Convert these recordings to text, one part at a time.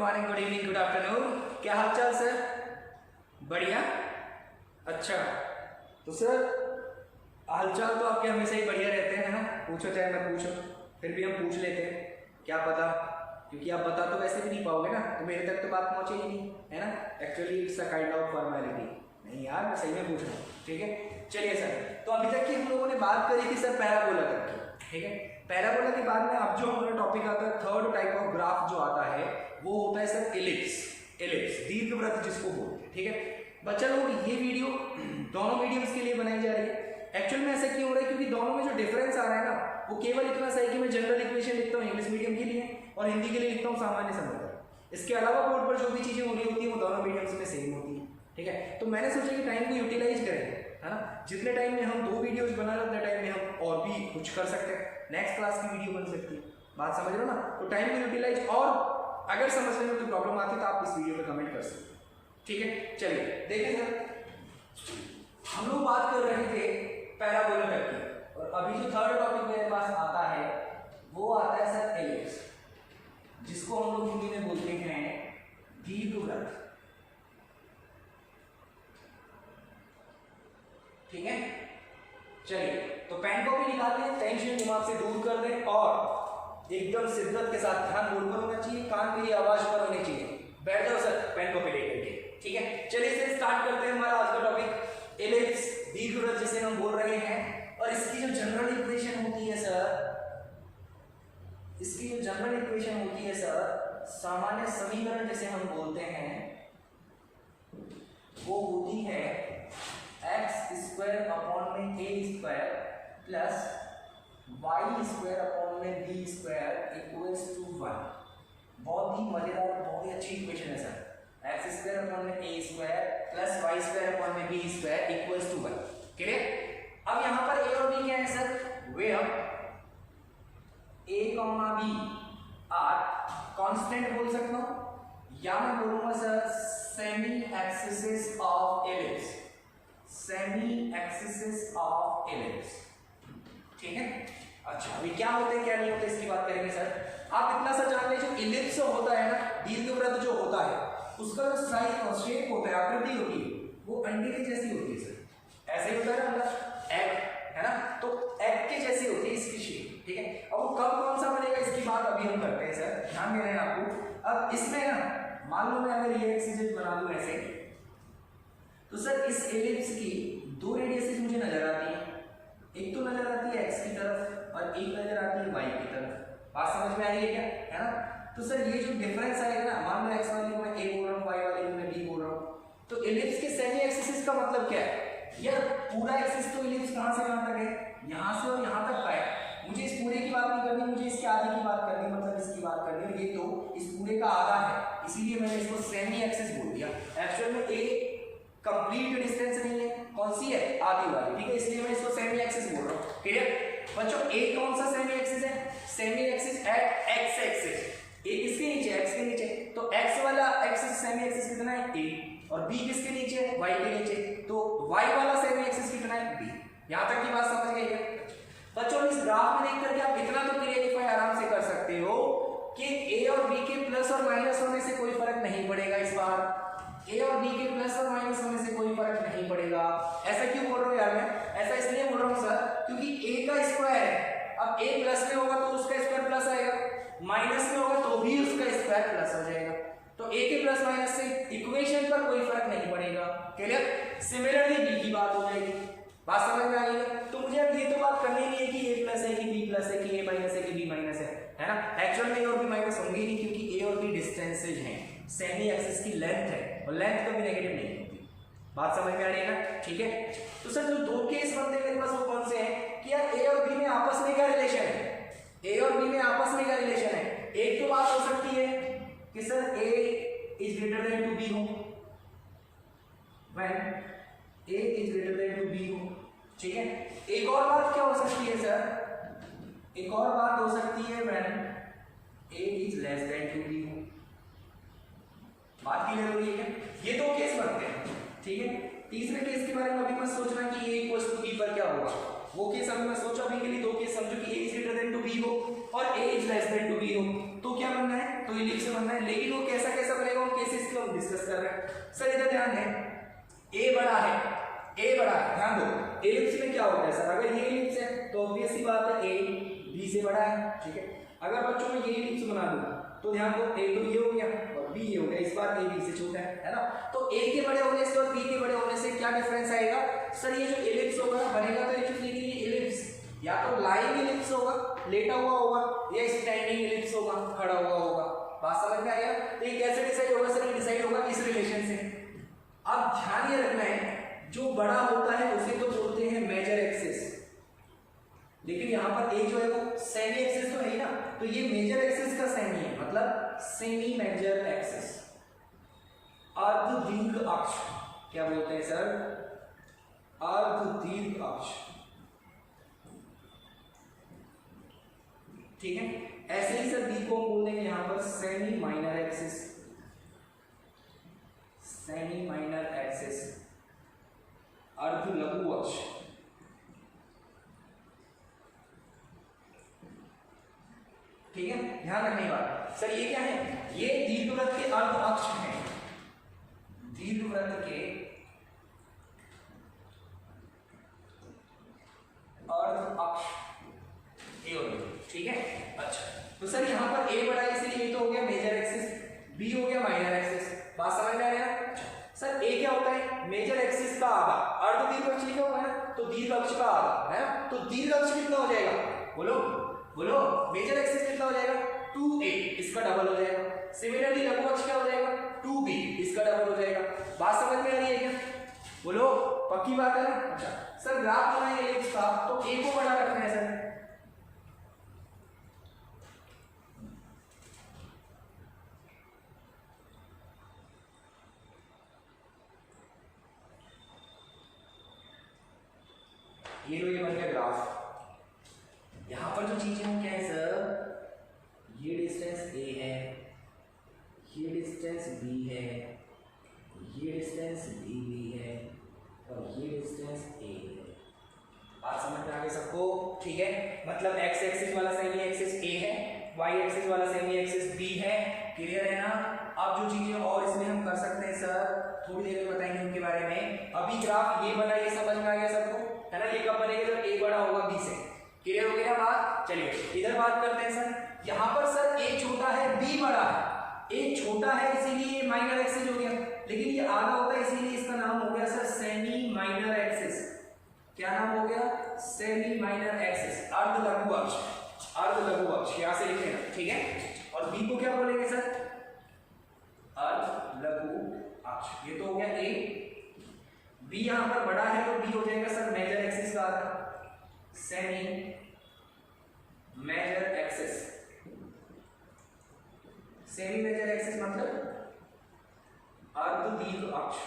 Morning, good evening, good afternoon. क्या हाल चाल sir? बढ़िया। अच्छा, तो सर हालचाल तो आपके हमेशा ही बढ़िया रहते हैं ना, पूछो चाहे मैं पूछूं, फिर भी हम पूछ लेते हैं, क्या पता, क्योंकि आप बता तो वैसे भी नहीं पाओगे ना, तो मेरे तक तो बात पहुंचेगी नहीं, है ना। Actually it's a kind of formality. नहीं यार, मैं सही में पूछ रहा हूँ, ठीक है। चलिए सर, तो अभी तक की हम लोगों ने बात करी थी सर पैराबोला तक की, ठीक है। पैराबोला के बाद में अब जो हमारा टॉपिक आता है, थर्ड टाइप ऑफ ग्राफ जो आता है वो होता है सर एलिप्स। एलिप्स, दीर्घवृत्त जिसको बोलते हैं, ठीक है। बच्चा लोग, ये वीडियो दोनों मीडियम्स के लिए बनाई जा रही है। एक्चुअल में ऐसा क्यों हो रहा है, क्योंकि दोनों में जो डिफरेंस आ रहा है ना, वो केवल इतना सा है कि मैं जनरल इक्वेशन लिखता हूँ इंग्लिश मीडियम के लिए और हिंदी के लिए लिखता हूँ सामान्य समीकरण। इसके अलावा बोर्ड पर जो भी चीजें हो रही होती है वो दोनों मीडियम्स में सेम होती है, ठीक है। तो मैंने सोचा कि टाइम को यूटिलाइज करें, है ना। जितने टाइम में हम 2 वीडियोज बना रहे उतने टाइम में हम और भी कुछ कर सकते हैं, नेक्स्ट क्लास की वीडियो बन सकती है। बात समझ रहे हो ना। तो टाइम को यूटिलाइज, और अगर समझने में कोई प्रॉब्लम आती है तो आप इस वीडियो पे कमेंट कर सकते हैं, ठीक है। चलिए देखें सर, हम लोग बात कर रहे थे पैराबोला तक की, और अभी जो थर्ड टॉपिक मेरे पास आता है वो आता है सर एलिप्स, जिसको हम लोग हिंदी में बोलते हैं दीर्घवृत्त, ठीक है। चलिए, तो पेन कॉपी निकाल लें, टेंशन दिमाग से दूर कर दें और एकदम शिद्दत के साथ ध्यान बोर्ड पर होना चाहिए, कान मेरी आवाज पर होने चाहिए। बैठ जाओ सर पेन कॉपी लेकर के, ठीक है। चलिए इसे स्टार्ट करते हैं। हमारा आज का टॉपिक एलिप्स, दीर्घवृत्त जिसे हम बोल रहे हैं, और इसकी जो जनरल इक्वेशन होती है सर, इसकी जो जनरल इक्वेशन होती है सर, सामान्य समीकरण जिसे हम बोलते हैं, वो होती है x स्क्वायर अपॉन में a square plus y square upon में b स्क्वायर इक्वल्स टू 1। बहुत ही मजेदार, बहुत ही अच्छी इक्वेशन है सर। x स्क्वायर अपॉन में a square plus y square upon में b square equals to 1, clear. अब यहाँ पर a और b क्या है sir, where a, b are constant बोल सकता हूँ, या मैं बोलूंगा sir semi axis of ellipse, semi axis of ellipse, ठीक है। अच्छा, अभी क्या होते हैं क्या नहीं होते इसकी बात करेंगे सर। आप इतना सा जान लीजिए, जो एलिप्स होता है ना, दीर्घवृत्त जो होता है, उसका जो साइज और शेप होता है, आकृति होती है, वो अंडे के जैसी होती है सर। ऐसे ही होता है ना अंदर एग, है ना, तो एग के जैसी होती है इसकी शेप, ठीक है। अब वो कब कौन सा बनेगा इसकी बात अभी हम करते हैं सर, ध्यान दे रहे हैं आपको। अब इसमें ना मान लो मैं अगर ये एक्सिस बना दूं ऐसे, तो सर इस एलिप्स की 2 रेडियसेस मुझे नजर आती है। एक तो नजर आती है x की तरफ और एक नजर आती है y की तरफ। बात समझ में आ रही है क्या, है ना। तो सर ये जो डिफरेंस आएगा ना, मान लो x वाले को मैं a बोल रहा हूँ, y वाले को मैं b बोल रहा हूँ, तो एलिप्स के सेमी एक्सिस का मतलब क्या है यार, पूरा एक्सिस तो एलिप्स कहाँ से कहाँ तक है, यहाँ से और यहाँ तक का है। मुझे इस पूरे की बात नहीं करनी, मुझे इसके आधे की बात करनी, मतलब इसकी बात करनी है। ये तो इस पूरे का आधा है, इसीलिए मैंने इसको सेमी एक्सिस बोल दिया। एक्चुअल में a कंप्लीट डिस्टेंस नहीं है, कौन सी है, आधी वाली, ठीक है, इसलिए मैं इसको सेमी एक्सिस बोल रहा हूँ, क्लियर। बच्चों a कौन सा सेमी एक्सिस है, semi axis at x axis, a किसके नीचे, x के नीचे, तो x वाला एक्सिस सेमी एक्सिस कितना है a, और b किसके नीचे है, y के नीचे, तो y वाला सेमी एक्सिस कितना है b। यहां तक की बात समझ गई है बच्चों। इस ग्राफ में देख करके आप इतना तो क्लियरिफाई आराम से कर सकते हो कि a और b के प्लस और माइनस होने से कोई फर्क नहीं पड़ेगा। इस बार a और b के प्लस और माइनस होने से कोई फर्क नहीं पड़ेगा। ऐसा क्यों बोल रहा हूँ यार मैं, ऐसा इसलिए बोल रहा हूँ सर क्योंकि a का स्क्वायर है, अब a प्लस में होगा तो उसका स्क्वायर प्लस आएगा, माइनस में होगा तो भी उसका स्क्वायर प्लस हो जाएगा, तो a के प्लस माइनस से इक्वेशन पर कोई फर्क नहीं पड़ेगा, क्लियर। सिमिलरली b की बात हो जाएगी, बात समझ में आ गई है। तो मुझे अब ये तो बात करनी नहीं है कि a प्लस है कि b प्लस है कि a माइनस है कि b माइनस है ना। एक्चुअल में a और b माइनस होंगे ही नहीं, क्योंकि a और b डिस्टेंसेज हैं, सेमी एक्सिस की लेंथ है, और लेंथ कभी नेगेटिव नहीं होती। बात समझ में आ रही है ना, ठीक है। तो सर जो 2 केस बनते हैं मेरे पास वो कौन से हैं कि यार a और b में आपस में क्या रिलेशन है, a और b में आपस में क्या रिलेशन है। एक तो बात हो सकती है कि sir a is greater than to b हो, when a is greater than to b हो, ठीक है। एक और बात क्या हो सकती है सर, एक और बात हो सकती है when a is less than to b हो। बात क्लियर हो रही है क्या, ये 2 केस बनते हैं, ठीक है। तीसरे केस के बारे में अभी मत सोचना कि a इक्वल्स टू b पर क्या होगा, वो केस अभी मैं सोचा, अभी के लिए 2 केस समझो कि a is greater than to b हो और a is less than to b हो, तो क्या बनना है, तो इलिप्स बनना है। लेकिन वो कैसा कैसा बनेगा, वो केसेस को हम डिस्कस कर रहे हैं। सर इधर ध्यान दें, a बड़ा है, a बड़ा है, ध्यान दो इलिप्स में क्या होता है सर, अगर ये इलिप्स है तो ऑब्वियस सी बात है a b से बड़ा है, ठीक है। अगर बच्चों में ये इलिप्स बना दूं तो ध्यान दो a तो ये हो गया और b ये हो गया, इस बार a b से छोटा है ना। तो a के बड़े होने से और b के बड़े होने से क्या डिफरेंस आएगा सर, ये जो इलिप्स होगा ना बनेगा, तो एक्चुअली ये इलिप्स या तो लाइंग इलिप्स होगा, लेटा हुआ होगा, या स्टैंडिंग इलिप्स होगा, खड़ा हुआ होगा। बात समझ में आया? तो ये कैसे डिसाइड होगा सर, ये डिसाइड होगा इस रिलेशन से। अब ध्यान ये रखना है, जो बड़ा होता है उसे तो बोलते हैं मेजर एक्सिस, लेकिन यहां पर एक जो है वो सेमी एक्सिस तो है ना, तो ये मेजर एक्सिस का सेमी है, मतलब सेमी मेजर एक्सिस। अर्ध दीर्घ अक्ष क्या बोलते हैं सर, अर्ध दीर्घ अक्ष, ठीक है। ऐसे ही सर बी को हम बोल देंगे यहां पर semi minor axis, semi minor axis, अर्ध लघु अक्ष, ठीक है। ध्यान रखने की बात सर, ये क्या है, ये दीर्घवृत्त के अर्ध अक्ष हैं, दीर्घवृत्त के अर्ध अक्ष ये हो गया, ठीक है। अच्छा तो सर यहाँ पर a बड़ा है इसलिए ये तो हो गया मेजर एक्सिस, b हो गया माइनर एक्सिस। बात समझ में आ रहा है? सर a क्या होता है, मेजर एक्सिस का आधा, अर्ध दीर्घ अक्ष लिखा हुआ है ना, तो दीर्घ अक्ष का आधा है ना, तो दीर्घ अक्ष कितना हो जाएगा, बोलो बोलो, मेजर एक्सिस कितना हो जाएगा 2a, इसका डबल हो जाएगा। सिमिलरली लघु अक्ष क्या हो जाएगा 2b, इसका डबल हो जाएगा। बात समझ में आ रही है क्या, बोलो पक्की बात है ना। अच्छा सर ग्राफ बनाएंगे इलिप्स का, तो a को बड़ा रखना है सर, ये लो, ये बन गया ग्राफ। यहां पर जो चीजें हैं क्या है सर, ये डिस्टेंस a है, ये डिस्टेंस b है, ये डिस्टेंस db है और ये डिस्टेंस a है। बात समझ में आ गई सबको, ठीक है। मतलब x एक्सिस वाला सेमी एक्सिस a है, y एक्सिस वाला सेमी एक्सिस b है, क्लियर है ना। अब जो चीजें और इसमें हम कर सकते हैं सर, थोड़ी देर में बताएंगे उनके बारे में। अभी ग्राफ ये बना, ये समझ में आ गया सबको, है ना। ये कब बनेगा जब a बड़ा होगा b से, क्लियर हो गया ना बात। चलिए इधर बात करते हैं सर, यहाँ पर सर a छोटा है b बड़ा है, a छोटा है इसीलिए माइनर एक्सिस हो गया, लेकिन ये आधा होता है इसीलिए इसका नाम हो गया सर सेमी माइनर एक्सिस। क्या नाम हो गया, सेमी माइनर एक्सिस, अर्ध लघु अक्ष, अर्ध लघु अक्ष यहां से लिख लेना, ठीक है। और b को क्या बोलेंगे सर, अर्ध लघु अक्ष। ये तो हो गया a, b यहां पर बड़ा है तो b हो जाएगा सर मेजर एक्सिस का आधा, semi major axis. Semi major axis मतलब अर्ध दीर्घ अक्ष।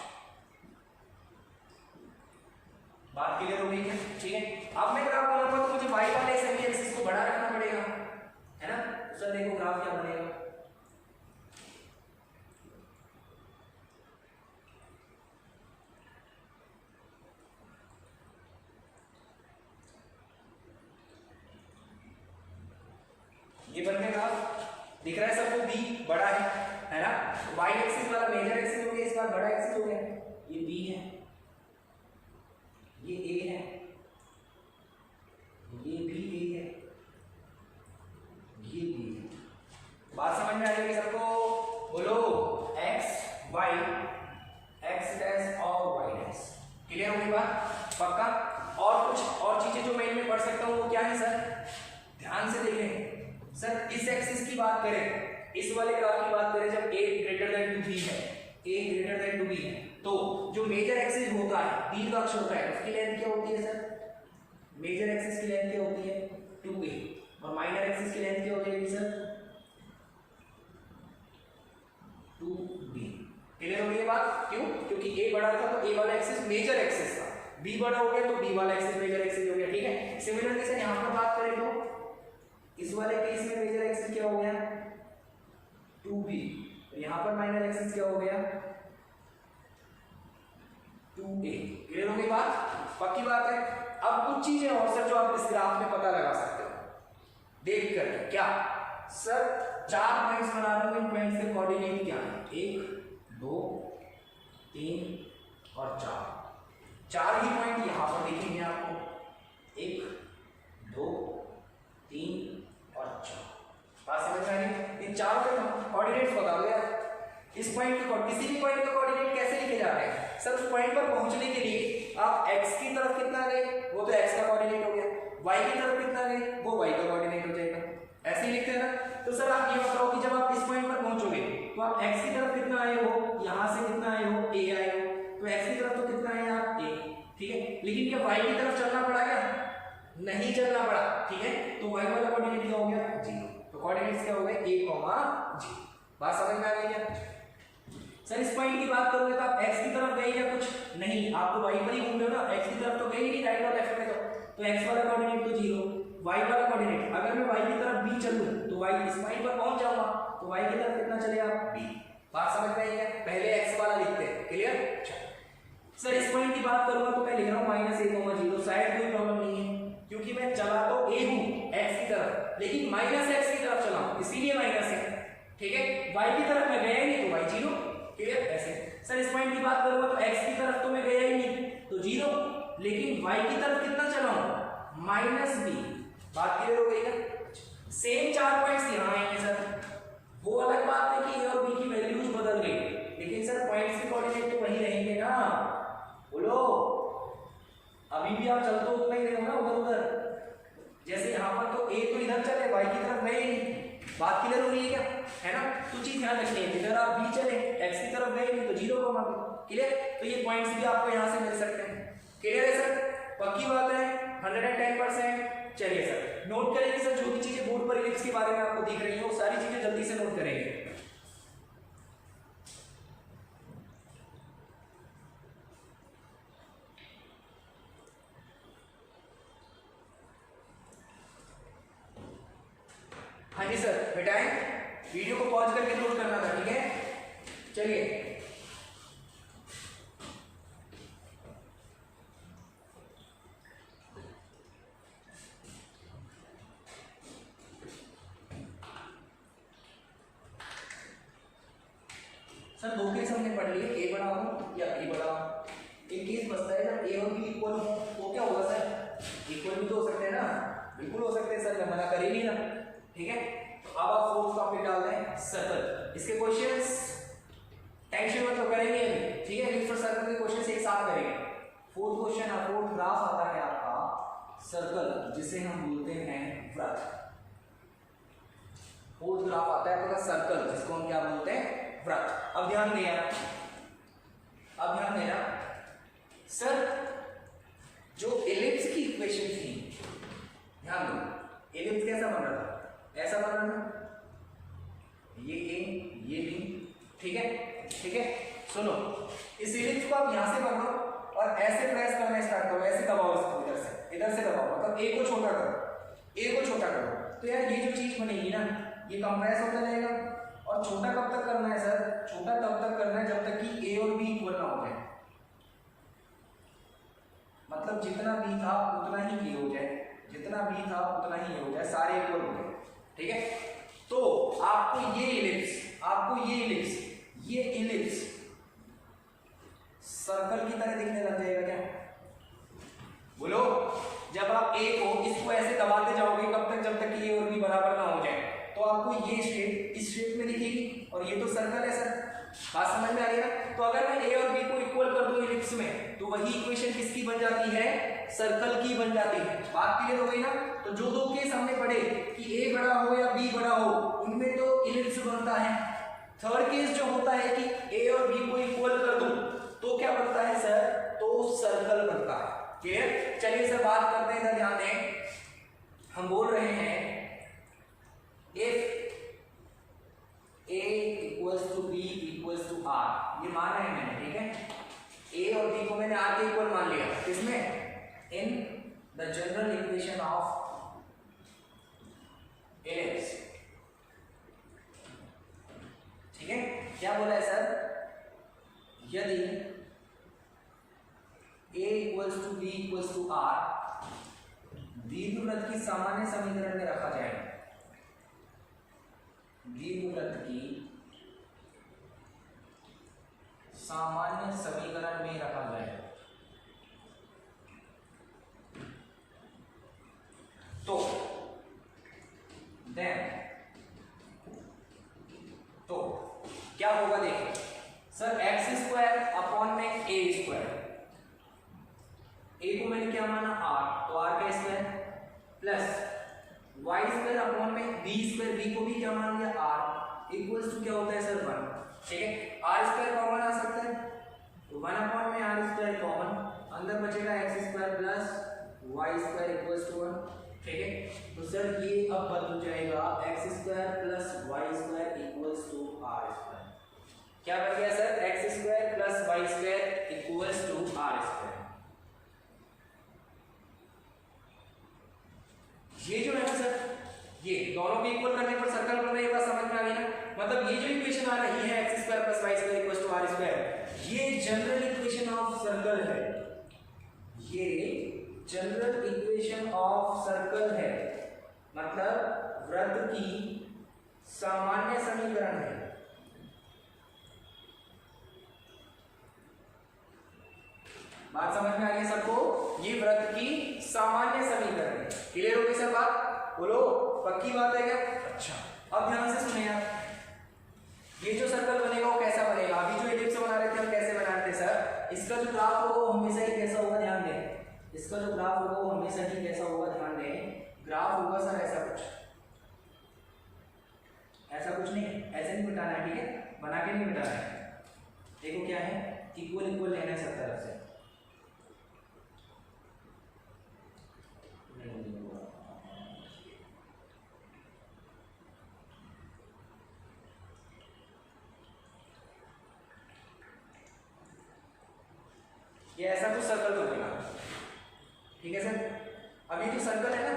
बात क्लियर हो गई है, ठीक है। अब मैं ग्राफ बनाऊंगा तो मुझे y वाले सेमी एक्सिस को बड़ा रखना पड़ेगा, है ना। सर देखो ग्राफ क्या बनेगा, ये बन गया ग्राफ, दिख रहा है सबको b बड़ा है ना। y एक्सिस वाला मेजर एक्सिस हो गया, इस बार बड़ा एक्सिस हो गया, ये b है, ये a है, ये भी a है, ये b है। बात समझ में आ रही है सबको, बोलो x y, x डैश और y डैश, क्लियर हो गई बात, पक्का। और कुछ और चीजें जो मैं इनमें पढ़ सकता हूँ वो क्या है सर, ध्यान से देखें सर। इस एक्सिस की बात करें, इस वाले ग्राफ की बात करें, जब a greater than to b है, a greater than to b है, तो जो मेजर एक्सिस होता है, दीर्घ अक्ष होता है, उसकी लेंथ क्या होती है सर, मेजर एक्सिस की लेंथ क्या होती है 2a, और माइनर एक्सिस की लेंथ क्या हो जाएगी सर 2b। क्लियर हो गई बात, क्यों, क्योंकि a बड़ा था तो a वाला एक्सिस मेजर एक्सिस था, b बड़ा हो गया तो b वाला एक्सिस मेजर एक्सिस हो गया, ठीक है। सिमिलरली सर यहाँ पर बात करें तो इस वाले केस में मेजर एक्सिस क्या हो गया 2b, तो यहाँ पर माइनर एक्सिस क्या हो गया 2a। क्लियर हो गई बात, पक्की बात है। अब कुछ चीजें और सर जो आप इस ग्राफ में पता लगा सकते हो, देख करके। क्या सर 4 पॉइंट्स बना रहा हूं, इन पॉइंट्स के कोऑर्डिनेट क्या है? 1 2 3 और 4। 4 ही पॉइंट यहां पर दिखेंगे आपको, 1 2 3 और 4। बात समझ में आ रही? इन 4 के कोऑर्डिनेट्स बता दो यार। इस पॉइंट के किसी भी पॉइंट के कोऑर्डिनेट कैसे लिखे जाते हैं सर? उस पॉइंट पर पहुंचने के लिए आप x की तरफ कितना गए वो तो x का कोऑर्डिनेट हो गया, y की तरफ कितना गए वो y का कोऑर्डिनेट हो जाएगा। ऐसे ही लिखते हैं ना। तो सर आप ये बताओ कि जब आप इस पॉइंट पर पहुंचोगे तो आप x की तरफ कितना आए हो, यहां से कितना आए हो, a आए हो, तो x की तरफ तो कितना आए आप a, ठीक है। लेकिन क्या y की तरफ चलना पड़ा क्या? नहीं चलना पड़ा, ठीक है। तो y वाला कोऑर्डिनेट क्या हो गया? 0। तो कोऑर्डिनेट्स क्या हो गए? a, 0। बात समझ में आ गई क्या सर? इस पॉइंट की बात करोगे तो आप x की तरफ गए या कुछ नहीं, आप तो y पर ही घूम रहे हो ना, x की तरफ तो गए ही नहीं राइट और लेफ्ट में। तो x वाला कोऑर्डिनेट तो 0, y वाला कोऑर्डिनेट अगर मैं y की तरफ b चलूं तो y इस पॉइंट पर पहुंच जाऊंगा, तो y की तरफ कितना चलेगा? b। बात समझ में आई है? पहले x वाला लिखते हैं, क्लियर। सर इस पॉइंट की बात करूंगा तो मैं लिख रहा हूं -a, 0, शायद कोई प्रॉब्लम नहीं है क्योंकि मैं चला तो a हूं x की तरफ, लेकिन -x की तरफ चला हूं इसीलिए माइनस है, ठीक है। y की तरफ मैं गया ही नहीं तो y 0, क्लियर। ऐसे सर इस पॉइंट की बात करूंगा तो x की तरफ तो मैं गया ही नहीं तो 0, लेकिन y की तरफ कितना चला हूं? -b। बात क्लियर हो गई ना? सेम 4 पॉइंट्स यहां आएंगे सर। वो अलग बात है कि a और b की वैल्यूज बदल गई, लेकिन सर पॉइंट्स के कोऑर्डिनेट तो वही रहेंगे ना। बोलो अभी भी आप चलते उतना ही रहे हो ना उधर उधर। जैसे यहाँ पर तो a तो इधर चले, y की तरफ गए नहीं। बात क्लियर हो रही है क्या? है ना? तो चीज ध्यान रखनी है, इधर आप b चले x की तरफ गए नहीं तो 0 को मांगे, क्लियर। तो ये पॉइंट्स भी आपको यहाँ से मिल सकते हैं, क्लियर है सर? पक्की बात है 110%। चलिए सर नोट करेंगे सर, जो भी चीजें बोर्ड पर इलिप्स के बारे में आपको दिख रही है वो सारी चीजें जल्दी से नोट करेंगे। हाँ जी सर बेटाएं, वीडियो को पॉज करके नोट करना था, ठीक है। चलिए सर 2 केस हमने पढ़ लिए, a बड़ा हो या b बड़ा हो। एक केस बचता है जब a और b इक्वल हो तो क्या होगा सर? इक्वल भी तो हो सकते हैं ना, बिल्कुल हो सकते हैं सर, मैं मना कर ही नहीं ना, ठीक है। तो अब आप फोर्थ टॉपिक डाल दें सर्कल। इसके क्वेश्चंस टेंशन मत लो करेंगे अभी, ठीक है। इलिप्स और सर्कल के क्वेश्चंस एक साथ करेंगे। फोर्थ क्वेश्चन फोर्थ ग्राफ आता है आपका सर्कल, जिसे हम बोलते हैं वृत्त। फोर्थ ग्राफ आता है आपका सर्कल, जिसको हम क्या बोलते हैं? वृत्त। अब ध्यान देना सर, जो एलिप्स की इक्वेशन थी, ध्यान दो, एलिप्स कैसा बन रहा था? ऐसा बन रहा था, ये a ये b, ठीक है, ठीक है। सुनो, इस एलिप्स को आप यहां से पकड़ो और ऐसे प्रेस करना स्टार्ट करो, ऐसे दबाओ इसको, इधर से दबाओ, मतलब a को छोटा करो, a को छोटा करो। तो यार ये जो चीज बनेगी ना, ये कंप्रेस होता जाएगा। और छोटा कब तक करना है सर? छोटा तब तक करना है जब तक कि a और b इक्वल ना हो जाए, मतलब जितना b था उतना ही a हो जाए, जितना b था उतना ही a हो जाए, सारे इक्वल हो जाए, ठीक है। तो आपको ये इलिप्स सर्कल की तरह दिखने लग जाएगा क्या? बोलो, जब आप a को इसको ऐसे दबाते जाओगे कब तक? जब तक कि a और b बराबर ना हो जाए, तो आपको ये शेप इस शेप में दिखेगी, और ये तो सर्कल है सर। बात समझ में आ रही है ना? तो अगर मैं a और b को इक्वल कर दूं इलिप्स में, तो वही इक्वेशन किसकी बन जाती है? सर्कल की बन जाती है। बात क्लियर हो गई ना? तो जो 2 केस हमने पढ़े कि a बड़ा हो या b बड़ा हो, उनमें तो इलिप्स बनता है। थर्ड केस जो होता है कि a और b को इक्वल कर दूं, तो क्या बनता है सर? तो सर्कल बनता है, क्लियर। चलिए सर बात करते हैं, ध्यान दें। हम बोल रहे हैं if a equals to b equals to r, ये माना है मैंने, ठीक है। a और b को मैंने r के इक्वल मान लिया, किसमें? in the general equation of ellipse, ठीक है। क्या बोला है सर? यदि a equals to b equals to r दीर्घवृत्त की सामान्य समीकरण में रखा जाए, सामान्य समीकरण में रखा जाए। तो क्या होगा देखिए सर, एक्स स्क्वायर अपॉन में ए स्क्वायर, ए को मैंने क्या माना आर, तो आर का square plus Y square upon में बी स्क्वायर, बी को भी क्या मान लिया आर, इक्वल्स टू क्या होता है सर 1। ठीक है, आर स्क्वायर कॉमन आ सकता है तो 1 अपॉन में आर स्क्वायर कॉमन, अंदर बचेगा x square plus Y square equals to 1। ठीक है, तो सर ये अब बदल जाएगा x square plus Y square equals to r square. क्या बन गया sir, x square plus Y square equals to r square. ये जो है ना सर, ये दोनों को इक्वल करने पर सर्कल बन रहा है, ये बात समझ में आ गई ना। मतलब ये जो इक्वेशन आ रही है x square plus Y square equals to r square, ये जनरल इक्वेशन ऑफ सर्कल है, ये जनरल इक्वेशन ऑफ सर्कल है, मतलब वृत्त की सामान्य समीकरण है। बात समझ में आ गई सबको, ये वृत्त की सामान्य समीकरण है। क्लियर हो गई सर बात, बोलो पक्की बात है क्या? अच्छा, अब ध्यान से सुनिए आप, ये जो सर्कल बनेगा वो कैसा बनेगा, अभी जो एलिप्स बना रहे थे हम कैसे बना रहे थे सर, इसका जो ग्राफ होगा वो हमेशा ही कैसा होगा, ध्यान दें, इसका जो ग्राफ होगा वो हमेशा ही कैसा होगा, ध्यान दें, ग्राफ होगा सर ऐसा कुछ, ऐसा कुछ नहीं, ऐसे नहीं मिटाना है, ठीक है, बना के नहीं मिटाना है। देखो क्या है, इक्वल इक्वल लेना है सब तरफ से, ये ऐसा कुछ सर्कल बनेगा। ठीक है सर, अब ये जो सर्कल है ना,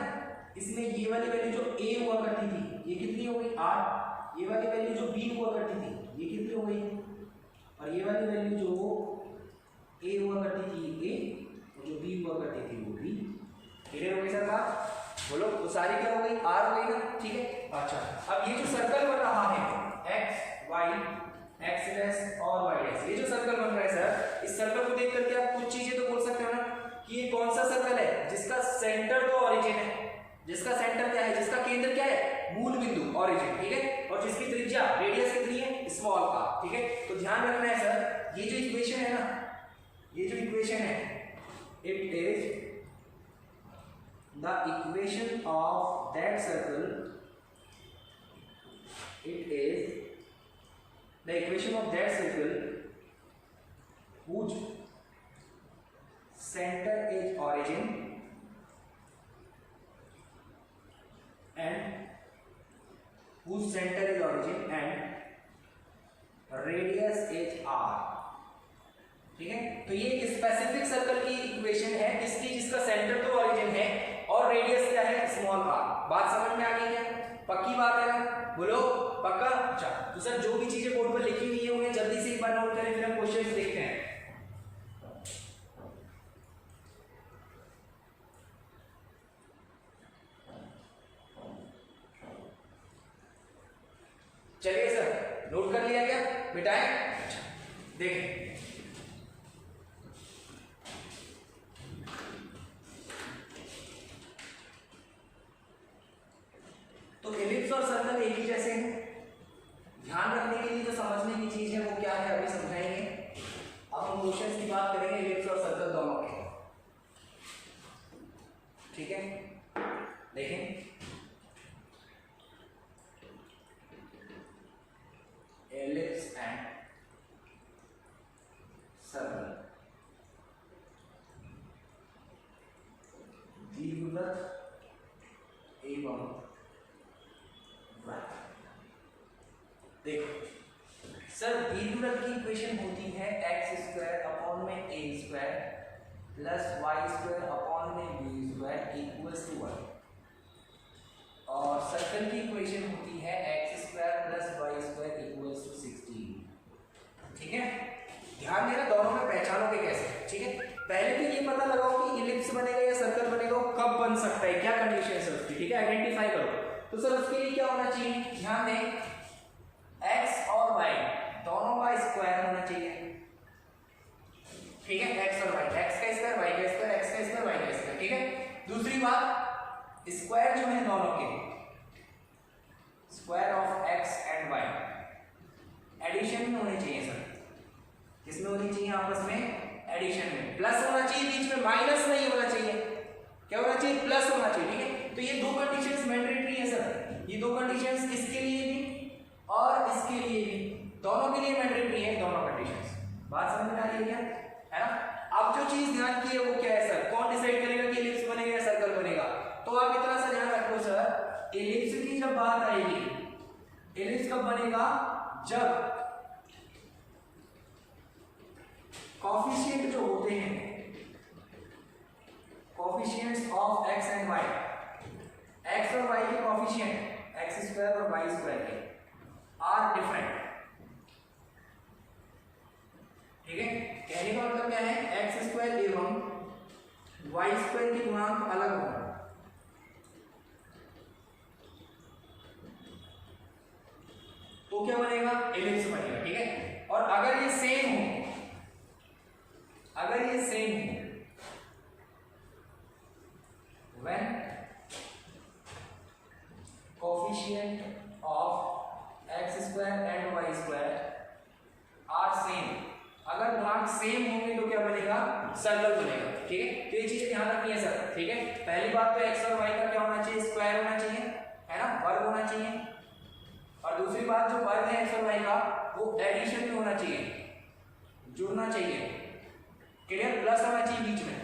इसमें ये वाली वैल्यू जो a हुआ करती थी ये कितनी हो गई 8, ये वाली वैल्यू जो b हुआ करती थी ये कितनी हो गई, और ये वाली वैल्यू जो a हुआ करती थी a, और जो b हुआ करती थी वो b। क्लियर हो गई सर बात, बोलो तो सारी क्या हो गई r हो गई ना। ठीक है, अच्छा अब ये जो सर्कल बन रहा है x y x डैश और y डैश, ये जो सर्कल बन रहा है सर, इस सर्कल को देख करके आप कुछ चीजें तो बोल सकते हो ना कि ये कौन सा सर्कल है जिसका सेंटर तो ऑरिजिन है, जिसका सेंटर क्या है, जिसका केंद्र क्या है, मूल बिंदु ऑरिजिन। ठीक है, और जिसकी त्रिज्या रेडियस कितनी है, स्मॉल r। ठीक है, तो ध्यान रखना है सर, ये जो इक्वेशन है ना, ये जो इक्वेशन है, it is the equation of that circle, it is the equation of that circle whose center is origin and whose center is origin and radius is r। ठीक है, तो ये एक स्पेसिफिक सर्कल की इक्वेशन है, इसकी जिसका सेंटर तो ऑरिजिन है और रेडियस क्या है, स्मॉल r। बात समझ में आ गई क्या, पक्की बात है ना, बोलो पक्का। अच्छा, तो सर जो भी चीजें बोर्ड पर लिखी हुई है उन्हें जल्दी से एक बार नोट करें, फिर हम क्वेश्चंस देखते हैं। चलिए सर, नोट कर लिया क्या, मिटाएं। अच्छा देखें, तो एलिप्स और सर्कल एक ही जैसे हैं। ध्यान रखने के लिए जो समझने की चीज है वो क्या है अभी समझाएंगे। अब हम क्वेश्चंस की बात करेंगे एलिप्स और सर्कल दोनों के। ठीक है, देखें एलिप्स एंड सर्कल, दीर्घवृत्त एवं देखो सर, दीर्घवृत्त की इक्वेशन होती है एक्स स्क्वायर अपॉन में A square plus Y square upon में बी स्क्वायर इक्वल्स टू 1, और सर्कल की इक्वेशन होती है x square plus Y square equals to 16। ठीक है, ध्यान देना दोनों में पहचानोगे कैसे। ठीक है, पहले तो ये पता लगाओ कि इलिप्स बनेगा या सर्कल बनेगा, कब बन सकता है, क्या कंडीशन है उसकी। ठीक है, आइडेंटिफाई करो। तो सर उसके लिए क्या होना चाहिए, ध्यान दें, x और y दोनों का स्क्वायर होना चाहिए। ठीक है, एक्स और वाई, एक्स का स्क्वायर वाई का स्क्वायर, एक्स का स्क्वायर वाई का स्क्वायर, ठीक है। दूसरी बात, स्क्वायर जो है दोनों के, square of x and y addition में होने चाहिए सर। किसमें होनी चाहिए? आपस में एडिशन में। प्लस होना चाहिए, बीच में माइनस नहीं होना चाहिए। क्या होना चाहिए? प्लस होना चाहिए, ठीक है। तो ये दो कंडीशंस मैंडेटरी है सर, ये दो कंडीशंस इसके लिए भी और इसके लिए भी, दोनों के लिए मैंडेटरी है दोनों कंडीशंस। बात समझ में आ रही है क्या? है ना? अब जो चीज ध्यान की है वो क्या है सर? कौन डिसाइड करेगा कि एलिप्स बनेगा या सर्कल बनेगा? तो आप इतना सा ध्यान रखो सर, एलिप्स की जब बात आएगी, एलिप्स कब बनेगा? जब कोफिशिएंट जो होते हैं, coefficients of x and y, x और वाई के कोफिशिएंट, एक्स स्क्वायर और वाई स्क्वायर के आर डिफरेंट, ठीक है। कहने का मतलब क्या है? एक्स स्क्वायर एवं वाई स्क्वायर के गुणांक अलग होंगे, तो क्या बनेगा? एलिप्स बनेगा, ठीक है। और अगर ये सेम हो, अगर ये सेम हो, when coefficient of x square and y square are same, अगर गुणांक सेम होंगे तो क्या बनेगा? सर्कल बनेगा, ठीक है। तो ये चीज ध्यान रखनी है सर, ठीक है। पहली बात तो x और y का क्या होना चाहिए? स्क्वायर होना चाहिए, है ना, वर्ग होना चाहिए। और दूसरी बात, जो वर्ग है x और y का वो एडिशन में होना चाहिए, जुड़ना चाहिए, क्लियर। प्लस होना चाहिए बीच में,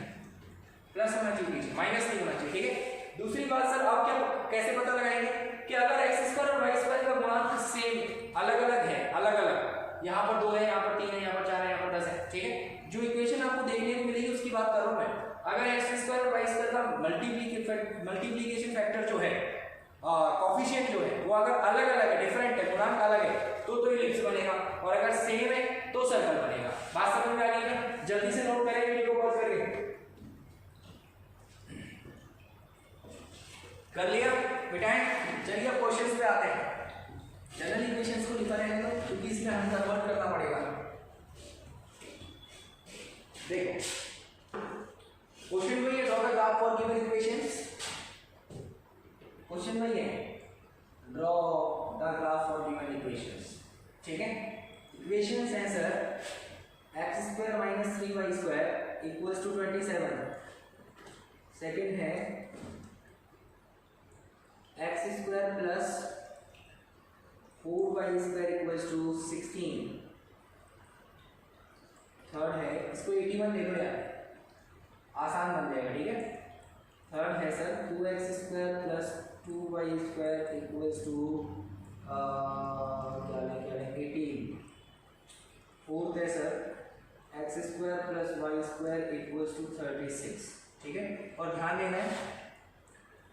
प्लस होना चाहिए बीच में, माइनस नहीं होना चाहिए, ठीक है। दूसरी बात सर, आप क्या कैसे पता लगाएंगे कि अगर एक्स स्क्वायर और वाई स्क्वायर का गुणांक सेम, अलग अलग है, अलग अलग, यहाँ पर 2 है, यहाँ पर 3 है, यहाँ पर 4 है, यहाँ पर 10 है, ठीक है। जो इक्वेशन आपको देखने को मिलेगी उसकी बात कर रहा हूँ मैं। अगर एक्स स्क्वायर और वाई स्क्वायर का मल्टीप्लिकेशन फैक्टर जो है, कोफिशिएंट जो है, वो अगर अलग अलग है, डिफरेंट है, गुणांक अलग है, तो एलिप्स बनेगा। और अगर सेम है तो सर्कल बनेगा। बात समझ में आ गई ना? जल्दी से नोट करेंगे, वीडियो को पॉज करके। कर लिया बेटाएं? चलिए अब क्वेश्चंस पे आते हैं। जनरल इक्वेशंस को लिखा रहेगा तो, क्योंकि इसमें हमें कन्वर्ट करना पड़ेगा। देखो क्वेश्चन वही है, draw the graph for given equations. Question वही है, draw the graph for given equations, ठीक है। इक्वेशंस हैं sir, x square minus 3y square equals to 27। Second है x square plus 4y square equals to 16। Third है, इसको 81 ले लो यार, आसान बन जाएगा, ठीक है। थर्ड है sir 2x square plus 2y square equals to क्या लें 18। फोर्थ है sir x square plus Y square equals to 36, ठीक है। और ध्यान देना है,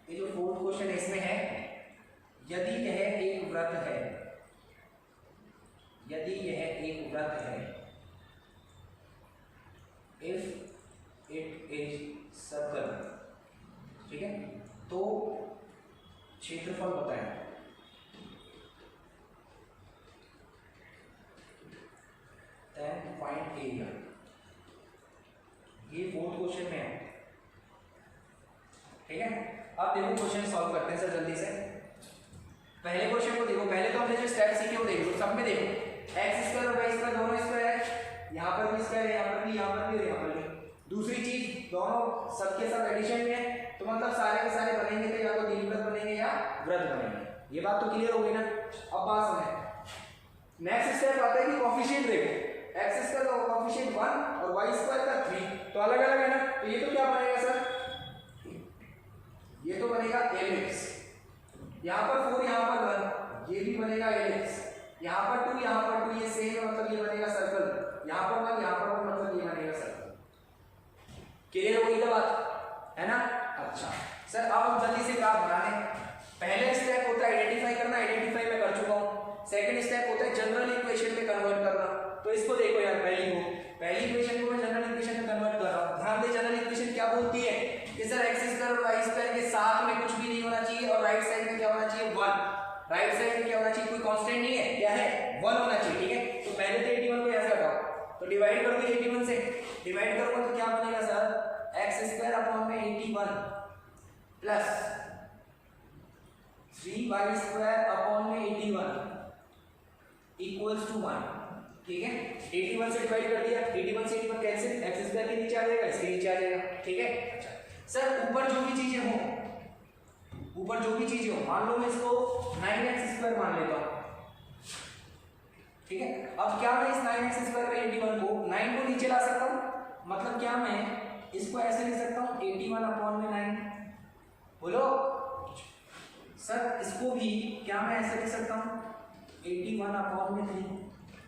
ये जो फोर्थ क्वेश्चन है इसमें है, यदि यह एक वृत्त है, यदि यह एक वृत्त है, इफ इट इज सर्कल, ठीक है, तो क्षेत्रफल बताएं। Then find area. ये फोर्थ क्वेश्चन में है, ठीक है। अब देखो क्वेश्चन सॉल्व करते हैं सर जल्दी से। पहले क्वेश्चन को देखो, पहले तो हमने जो स्टेप सीखे वो देखो। सब में देखो एक्स स्क्वायर और वाई स्क्वायर दोनों स्क्वायर है, यहाँ पर भी स्क्वायर है, यहाँ पर भी, यहाँ पर भी और यहाँ पर भी। दूसरी चीज, दोनों सबके सब एडिशन में है, तो मतलब सारे के सारे बनेंगे तो या तो दीर्घवृत्त बनेंगे या वृत्त बनेंगे। ये बात तो क्लियर हो गई ना? अब बात सुने, नेक्स्ट स्टेप आता है कि कोफिशिएंट देखो, एक्स स्क्वायर का कोफिशिएंट 1 और वाई स्क्वायर का 3, तो अलग अलग है ना, तो ये तो क्या बनेगा सर? ये तो बनेगा एलिप्स। यहाँ पर 4, यहाँ पर 1, ये भी बनेगा एलिप्स। यहाँ पर 2, यहाँ पर 2, ये सेम है, मतलब ये बनेगा सर्कल। यहाँ पर 1, यहाँ पर 1, मतलब ये बनेगा सर्कल। क्लियर हो गई ना बात, है ना? अच्छा सर, अब हम जल्दी से ग्राफ बना लें। पहले स्टेप होता है आइडेंटिफाई करना, आइडेंटिफाई मैं कर चुका हूँ। सेकंड स्टेप होता है जनरल इक्वेशन में कन्वर्ट करना। तो इसको देखो यार, पहली इक्वेशन को मैं जनरल इक्वेशन में कन्वर्ट कर रहा हूँ। ध्यान दे, जनरल इक्वेशन क्या बोलती है कि सर एक्स स्क्वायर और वाई स्क्वायर के साथ में कुछ भी नहीं होना चाहिए, और राइट साइड में क्या होना चाहिए? 1। राइट साइड में क्या होना चाहिए? कोई कांस्टेंट नहीं है, क्या है? 1 होना चाहिए, ठीक है। तो पहले तो 81 को ऐसे हटाओ, तो डिवाइड कर दो 81 से, डिवाइड करूंगा तो क्या बनेगा सर, एक्स स्क्वायर अपॉन में 81 प्लस 3y स्क्वायर अपॉन में 81 इक्वल्स टू 1। ठीक है, 81 से डिवाइड कर दिया, 81 से 81 कैंसिल, एक्स स्क्वायर के नीचे आ जाएगा, इसके नीचे आ जाएगा। ठीक है, अच्छा सर ऊपर जो भी चीजें हो, ऊपर जो भी चीजें हो, मान लो मैं इसको 9x स्क्वायर मान लेता हूं। ठीक है, अब क्या मैं इस 9x स्क्वायर पे 81 को 9 को नीचे ला सकता हूं, मतलब क्या मैं इसको ऐसे लिख सकता हूं 81 अपॉन में 9। बोलो सर इसको भी क्या मैं ऐसे लिख सकता हूं 81 अपॉन में 3।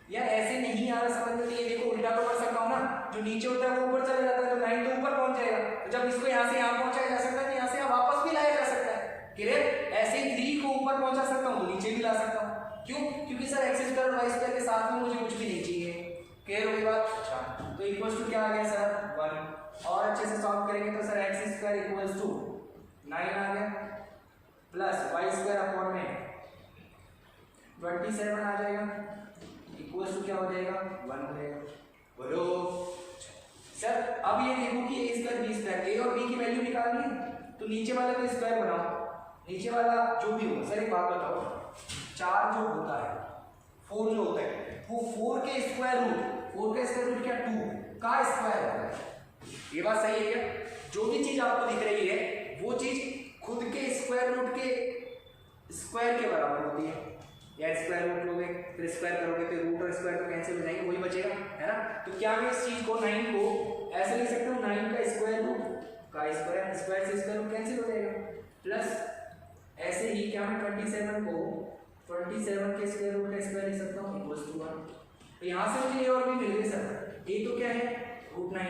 यार ऐसे नहीं आ रहा समझ में, ये देखो उल्टा तो कर सकता हूं ना, जो नीचे होता है वो ऊपर चला जाता है, तो 9 तो ऊपर पहुंच जाएगा, तो जब इसको यहां से यहां पहुंचाया जा सकता है, यहां से यहां वापस भी लाया जा सकता है। क्लियर, ऐसे 3 को ऊपर पहुंचा सकता हूं तो नीचे भी ला सकता हूं। क्यों, क्योंकि सर एक्स स्क्वायर और वाई स्क्वायर के साथ में मुझे कुछ भी नहीं चाहिए। क्लियर होगी बात, अच्छा तो इक्वल्स टू क्या आ गया सर 1, और अच्छे से सॉल्व करेंगे तो sir x square equals to 9 आ गया प्लस वाई स्क्वायर अपॉन में 27 आ जाएगा इक्वल्स टू क्या हो जाएगा 1 हो जाएगा। बोलो सर अब ये देखो कि ए स्क्वायर बी स्क्वायर, ए और बी की वैल्यू निकालनी है तो नीचे वाले को स्क्वायर बनाओ, नीचे वाला जो भी हो। सर एक बात बताओ, 4 जो होता है 4 जो होता है वो 4 के स्क्वायर रूट क्या 2 का स्क्वायर होता है। ये बात सही है क्या? जो भी चीज आपको दिख रही है वो चीज खुद के स्क्वायर रूट के स्क्वायर के बराबर होती है। या स्क्वायर रूट लोगे फिर स्क्वायर करोगे तो रूट और स्क्वायर तो कैंसिल हो जाएंगे, वही बचेगा है ना। तो क्या मैं इस चीज को 9 को ऐसे लिख सकता हूँ 9 का स्क्वायर रूट का स्क्वायर, स्क्वायर से स्क्वायर रूट कैंसिल हो जाएगा, प्लस ऐसे ही क्या मैं 27 को 27 के स्क्वायर रूट का स्क्वायर लिख सकता हूँ इक्वल्स टू 1। तो यहाँ से मुझे ए और बी मिल गए सर। ए तो क्या है √9,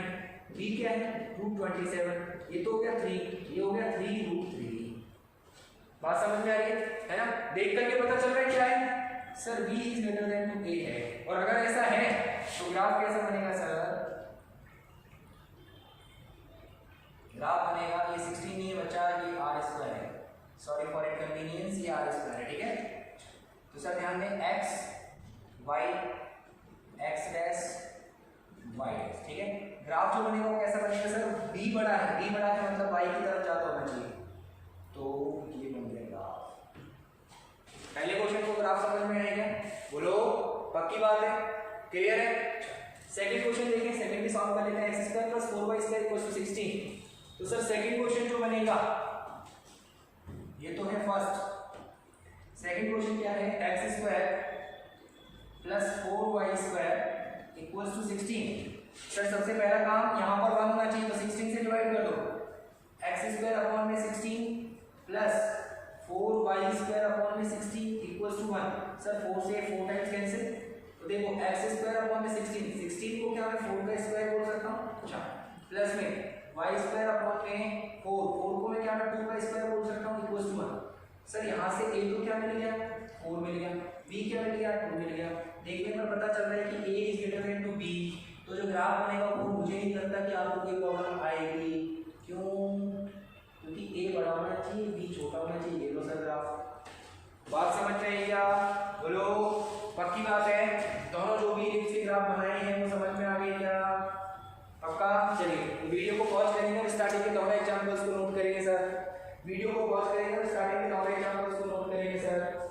बी क्या है √27, ये तो हो गया 3, ये हो गया 3 √3। बात समझ में आ रही है ना? देख करके पता चल रहा है क्या है sir b is greater than to a है। और अगर ऐसा है तो ग्राफ कैसा बनेगा सर, ग्राफ बनेगा ये 16 नहीं बचा, ये r स्क्वायर है, सॉरी फॉर इनकन्वीनियंस, ये r स्क्वायर है। ठीक है, तो सर ध्यान दें x y x dash y dash. ठीक है, ग्राफ जो बनेगा वो कैसा बनेगा सर, b बड़ा है, b बड़ा है मतलब y की तरफ ज्यादा होना चाहिए, तो ये बन गया ग्राफ। पहले क्वेश्चन को ग्राफ समझ में आएगा, बोलो पक्की बात है, क्लियर है। सेकंड क्वेश्चन देखें, सेकंड भी सॉल्व कर लेते हैं। x square plus 4y square equals to 16। तो सर सेकंड क्वेश्चन जो बनेगा ये तो है फर्स्ट, सेकंड क्वेश्चन क्या है x square plus 4y square equals to 16। Sir सबसे पहला काम यहाँ पर 1 होना चाहिए, तो 16 से डिवाइड कर दो, x स्क्वायर अपॉन में 16 प्लस 4y स्क्वायर अपॉन में 16 इक्वल्स टू 1। सर 4 से 4 टाइम्स कैंसिल, तो देखो x स्क्वायर अपॉन में 16 को क्या मैं 4 का स्क्वायर बोल सकता हूँ, अच्छा प्लस में y स्क्वायर अपॉन में 4 को मैं क्या मैं 2 का स्क्वायर बोल सकता हूँ इक्वल्स टू 1। सर यहाँ से a तो क्या मिल गया 4 मिल गया, b क्या मिल गया 2 मिल गया। देखने पर पता चल रहा है कि a is greater than to b, तो जो ग्राफ बनेगा वो मुझे नहीं लगता कि आपको कोई प्रॉब्लम आएगी। क्यों, क्योंकि a बड़ा होना चाहिए b छोटा होना चाहिए। ये लो सर ग्राफ, बात समझ में आई क्या? बोलो पक्की बात है, दोनों जो भी रिक्स के ग्राफ बनाए हैं वो समझ में आ गई क्या? पक्का। चलिए वीडियो को पॉज करेंगे और स्टार्टिंग के दोनों एग्जांपल्स को नोट करेंगे सर। वीडियो को पॉज करेंगे और स्टार्टिंग के दोनों एग्जांपल्स को नोट करेंगे सर।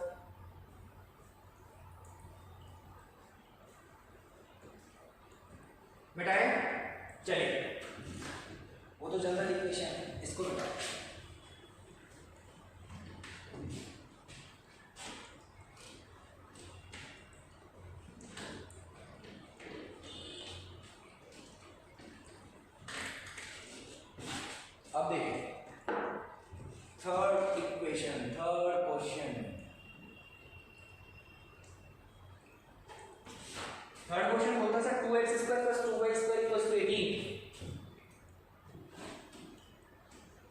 मिटाए, चलिए वो तो जनरल इक्वेशन है, इसको मिटाओ। अब देखिए third equation, third question, third question बोलता है 2x square plus 2y square equals to 18।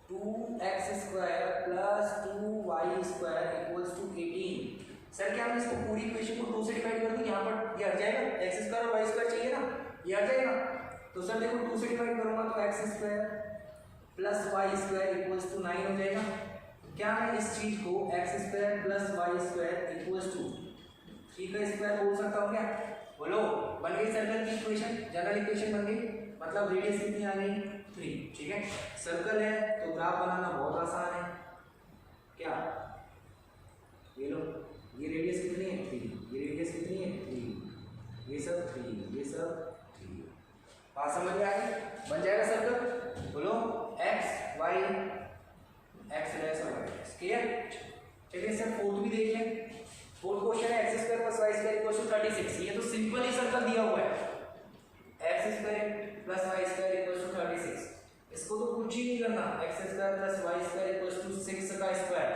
2x square plus 2y square equals to 18। Sir क्या मैं इसको पूरी इक्वेशन को 2 से डिवाइड कर दूं, यहाँ पर ये हट जाएगा, x स्क्वायर और y स्क्वायर चाहिए ना, ये हट जाएगा। तो सर देखो 2 से डिवाइड करूंगा तो x square plus y square equals to 9 हो जाएगा। क्या मैं इस चीज को x square plus y square equals to 3 का स्क्वायर बोल सकता हूँ क्या? बोलो, बन गई सर्कल की इक्वेशन, जनरल इक्वेशन बन गई, मतलब रेडियस कितनी आ गई 3, ठीक है। सर्कल है तो ग्राफ बनाना बहुत आसान है, क्या ये लो, ये रेडियस कितनी है 3, ये रेडियस कितनी है 3, ये सब 3, ये सब 3, बात समझ में आ गई? बन जाएगा सर्कल, बोलो एक्स वाई एक्स डैश और वाई डैश, क्लियर। चलिए सर फोर्थ भी देख लें। फोर्थ क्वेश्चन है x square plus Y square equal to 36। ये तो सिंपल ही सर्कल दिया हुआ है, x square plus Y square equal to 36। इसको तो कुछ ही नहीं करना, x square plus Y square equal to 6 का स्क्वायर,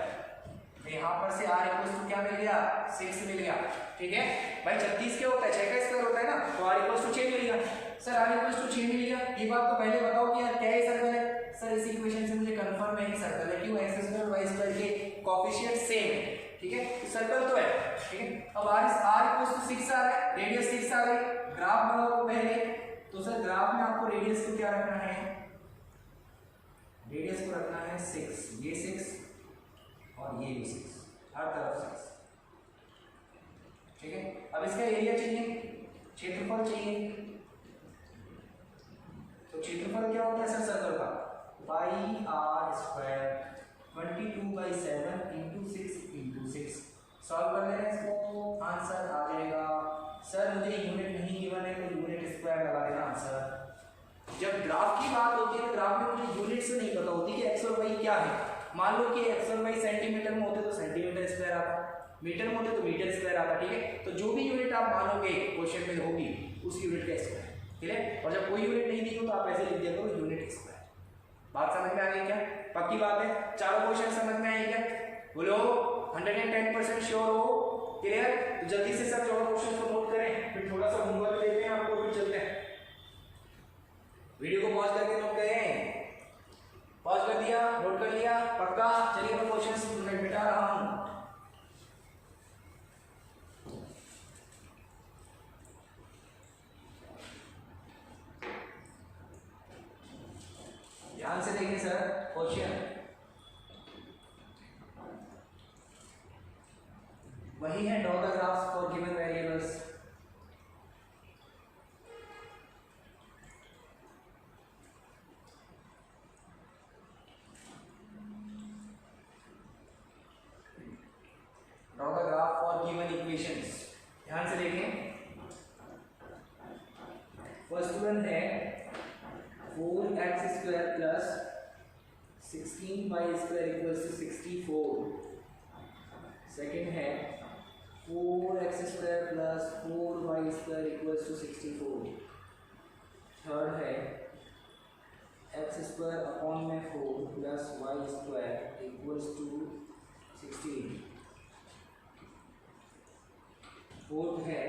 यहाँ पर से r इक्वल टू क्या मिल गया 6 मिल गया, ठीक है भाई। 36 क्या होता है 6 का स्क्वायर होता है ना, तो r इक्वल टू 6 मिल गया। सर r इक्वल टू 6 मिल गया, ये बात तो पहले बताओ कि यार क्या ये सर्कल है। सर इस इक्वेशन से मुझे कंफर्म है कि सर्कल है, क्यों एक्स स्क्वायर वाई स्क्वायर के कोएफिशिएंट सेम है, ठीक है सर्कल तो है, ठीक है। अब r इक्वल टू 6 आ रहा है, रेडियस 6 आ गई, ग्राफ बनाओ पहले। तो सर ग्राफ में आपको रेडियस को क्या रखना है, रेडियस को रखना है 6, ये 6 और ये भी 6, हर तरफ 6, ठीक है। अब इसका एरिया चाहिए, क्षेत्रफल चाहिए, तो क्षेत्रफल क्या होता है सर सर्कल का, पाई आर स्क्वायर 22/7 इंटू 6 सॉल्व कर ले रहे हैं इसको, आंसर आ जाएगा। सर मुझे यूनिट नहीं गिवन है तो यूनिट स्क्वायर लगा देना आंसर। जब ग्राफ की बात होती है तो ग्राफ में मुझे यूनिट से नहीं पता होती कि एक्स और वाई क्या है। मान लो कि एक्स और वाई सेंटीमीटर में होते तो सेंटीमीटर स्क्वायर आता, मीटर में होते तो मीटर स्क्वायर आता, ठीक है। तो जो भी यूनिट आप मानोगे क्वेश्चन में होगी उस यूनिट का स्क्वायर, ठीक है। और जब कोई यूनिट नहीं दी हो तो आप ऐसे लिख दिया करो यूनिट स्क्वायर। बात समझ में आ गई क्या? पक्की बात है, चारों क्वेश्चन समझ में आए क्या? बोलो 110% श्योर हो, क्लियर? तो जल्दी से सब चारों क्वेश्चन को नोट करें, फिर थोड़ा सा होमवर्क देते हैं आपको, फिर चलते हैं। वीडियो को पॉज करके नोट करें, पॉज कर दिया, नोट कर लिया, पक्का? चलिए मैं क्वेश्चन मिटा रहा हूं। ध्यान से देखिए सर क्वेश्चन वही है, draw the graphs for given variables. Draw the graph for given equations. ध्यान से देखें, फर्स्ट वन है 4x square plus 16y square equals to 64। Second है 4x square plus 4y square equals to 64। Third है x square upon में 4 plus y square equals to 16। Fourth है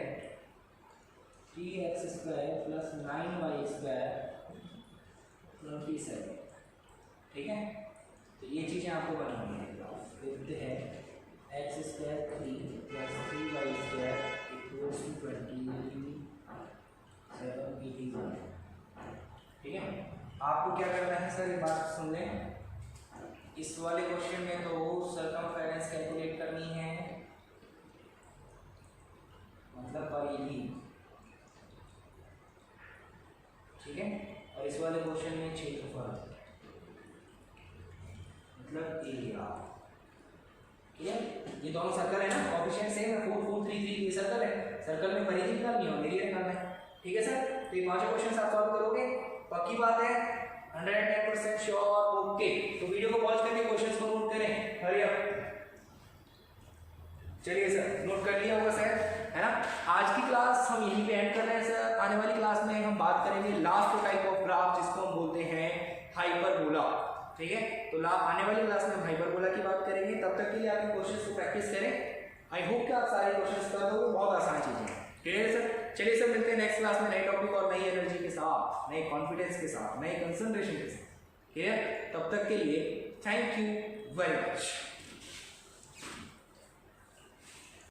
3x square plus 9y square 27, ठीक है। तो ये चीज़ें आपको बनानी है। फिफ्थ है x square 3 plus 3y square equals to 27, 81, ठीक है। आपको क्या करना है सर, एक बात सुन लें, इस वाले क्वेश्चन में तो सर्कमफेरेंस कैलकुलेट करनी है, मतलब परिधि, ठीक है। और इस वाले क्वेश्चन में क्षेत्रफल मतलब एरिया, क्लियर। ये दोनों सर्कल है ना, कोएफिशिएंट सेम है, 4 4 3 3, ये सर्कल है, सर्कल में परिधि निकालनी है और एरिया निकालना है, ठीक है सर। तो ये पांचों क्वेश्चन आप सॉल्व करोगे, पक्की बात है, 110% श्योर, ओके। तो वीडियो को पॉज करके क्वेश्चंस को नोट करें, हरी अप। चलिए सर, नोट कर लिया होगा सर, है ना। आज की क्लास हम यहीं पे एंड कर रहे हैं सर। आने वाली क्लास में हम बात करेंगे लास्ट टाइप ऑफ ग्राफ जिसको हम बोलते हैं हाइपरबोला, ठीक है। तो आने वाली क्लास में हम हाइपरबोला की बात करेंगे। तब तक के लिए आप क्वेश्चंस को प्रैक्टिस करें। आई होप कि आप सारे क्वेश्चंस कर दोगे, बहुत आसान चीजें हैं, ठीक है सर। चलिए सर, मिलते हैं नेक्स्ट क्लास में नए टॉपिक और नई एनर्जी के साथ, नए कॉन्फिडेंस के साथ, नए कंसंट्रेशन के साथ, ठीक है। तब तक के लिए थैंक यू वेरी मच।